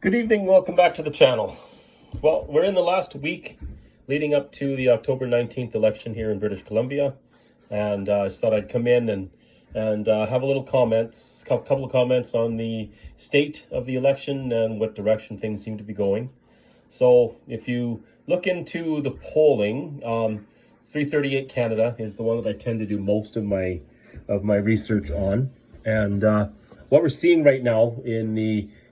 Good evening, welcome back to the channel. Well, we're in the last week leading up to the October 19th election here in British Columbia, and I just thought I'd come in and have a little couple of comments on the state of the election and what direction things seem to be going. So if you look into the polling, 338 Canada is the one that I tend to do most of my research on, and what we're seeing right now in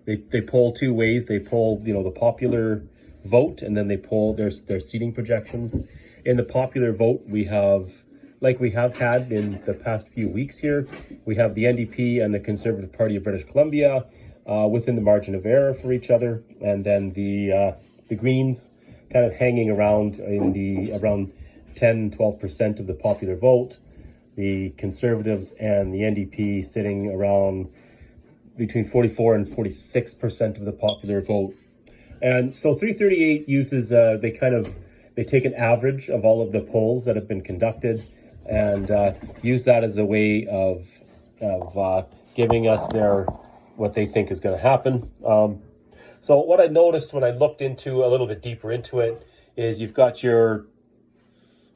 they poll two ways. They poll, the popular vote, and then they poll their seating projections. In the popular vote, we have, like we have had in the past few weeks here, we have the NDP and the Conservative Party of British Columbia within the margin of error for each other, and then the Greens kind of hanging around around 10-12% of the popular vote. The Conservatives and the NDP sitting around between 44 and 46% of the popular vote. And so 338 uses, they take an average of all of the polls that have been conducted and use that as a way of giving us what they think is going to happen. So what I noticed when I looked into a little bit deeper into it is you've got your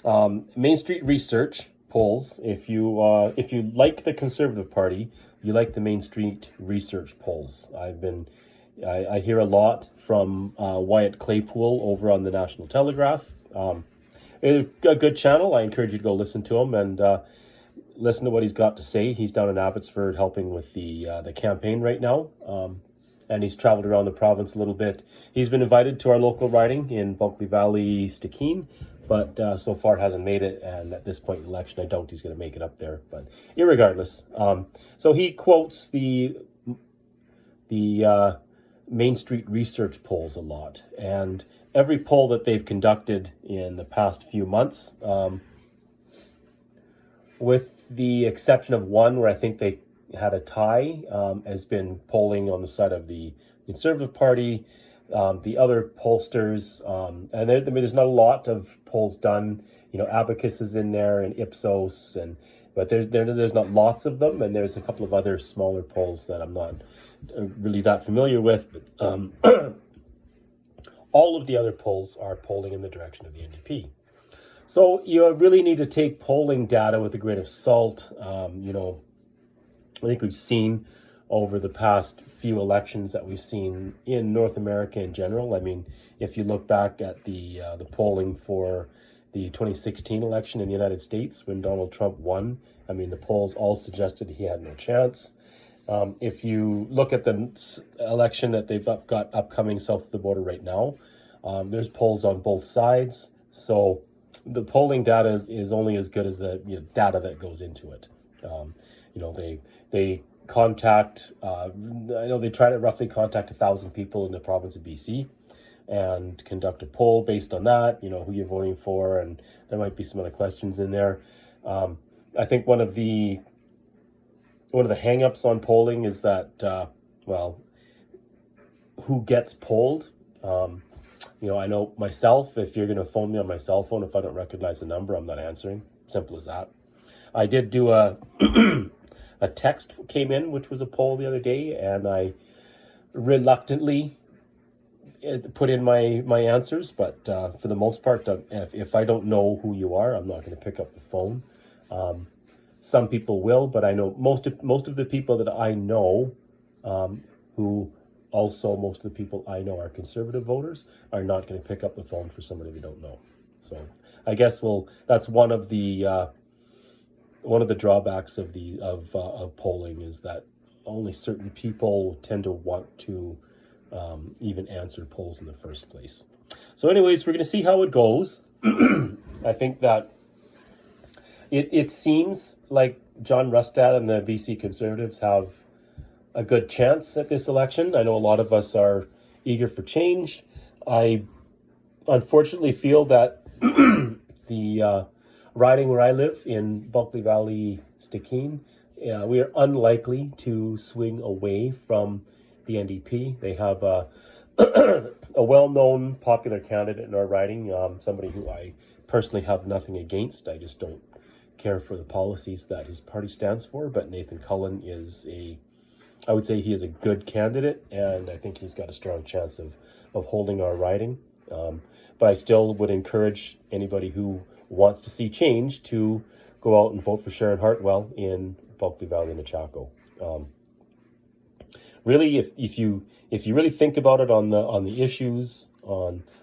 Main Street Research polls. If you like the Conservative Party, you like the Main Street Research polls. I hear a lot from Wyatt Claypool over on the National Telegraph. A good channel. I encourage you to go listen to him and listen to what he's got to say. He's down in Abbotsford helping with the campaign right now, and he's traveled around the province a little bit. He's been invited to our local riding in Bulkley Valley, Stikine, but so far hasn't made it, and at this point in the election, I doubt he's going to make it up there. But irregardless, so he quotes the Main Street Research polls a lot, and every poll that they've conducted in the past few months, with the exception of one where I think they had a tie, has been polling on the side of the Conservative Party. The other pollsters, and there's not a lot of polls done. Abacus is in there and Ipsos, but there's not lots of them, and there's a couple of other smaller polls that I'm not really that familiar with. But all of the other polls are polling in the direction of the NDP. So you really need to take polling data with a grain of salt. I think we've seen over the past few elections that we've seen in North America in general. I mean, if you look back at the polling for the 2016 election in the United States when Donald Trump won, I mean, the polls all suggested he had no chance. If you look at the election that they've got upcoming south of the border right now, there's polls on both sides. So the polling data is only as good as the data that goes into it. They contact, I know they try to roughly contact 1,000 people in the province of BC and conduct a poll based on that, who you're voting for, and there might be some other questions in there. I think one of the hang-ups on polling is that, who gets polled. I know myself, if you're going to phone me on my cell phone, if I don't recognize the number, I'm not answering. Simple as that. I did do a text came in, which was a poll the other day, and I reluctantly put in my answers. But for the most part, if I don't know who you are, I'm not going to pick up the phone. Some people will, but I know most of the people that I know, most of the people I know are Conservative voters, are not going to pick up the phone for somebody they don't know. So I guess that's one of the drawbacks of polling is that only certain people tend to want to even answer polls in the first place. So anyways, we're going to see how it goes. I think that it seems like John Rustad and the BC Conservatives have a good chance at this election. I know a lot of us are eager for change. I unfortunately feel that the riding where I live in Bulkley Valley, Stikine, we are unlikely to swing away from the NDP. They have a well-known popular candidate in our riding, somebody who I personally have nothing against. I just don't care for the policies that his party stands for. But Nathan Cullen is I would say he is a good candidate, and I think he's got a strong chance of holding our riding. But I still would encourage anybody who wants to see change to go out and vote for Sharon Hartwell in Bulkley Valley and Nechako. Really, if you really think about it on the issues,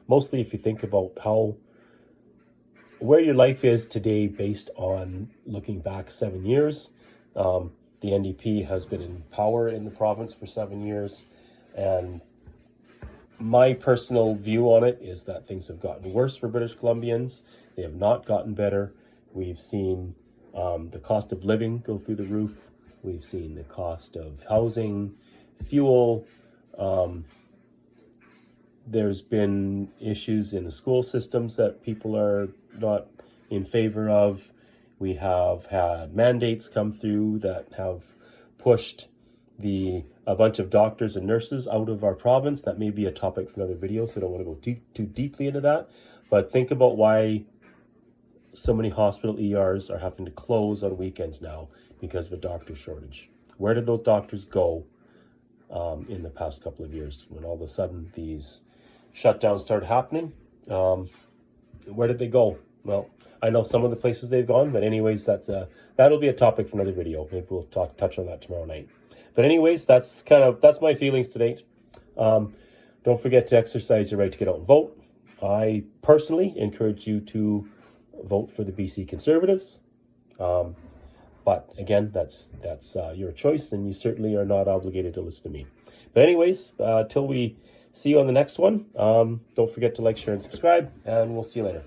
mostly if you think about where your life is today based on looking back 7 years, the NDP has been in power in the province for 7 years, and my personal view on it is that things have gotten worse for British Columbians. They have not gotten better. We've seen the cost of living go through the roof. We've seen the cost of housing, fuel. There's been issues in the school systems that people are not in favor of. We have had mandates come through that have pushed a bunch of doctors and nurses out of our province. That may be a topic for another video, so I don't want to go too deeply into that. But think about why so many hospital ERs are having to close on weekends now because of a doctor shortage. Where did those doctors go in the past couple of years when all of a sudden these shutdowns started happening? Where did they go? Well, I know some of the places they've gone, but anyways, that'll be a topic for another video. Maybe we'll touch on that tomorrow night. But anyways, that's my feelings tonight. Don't forget to exercise your right to get out and vote. I personally encourage you to vote for the BC Conservatives. But again, that's your choice, and you certainly are not obligated to listen to me. But anyways, till we see you on the next one, don't forget to like, share, and subscribe, and we'll see you later.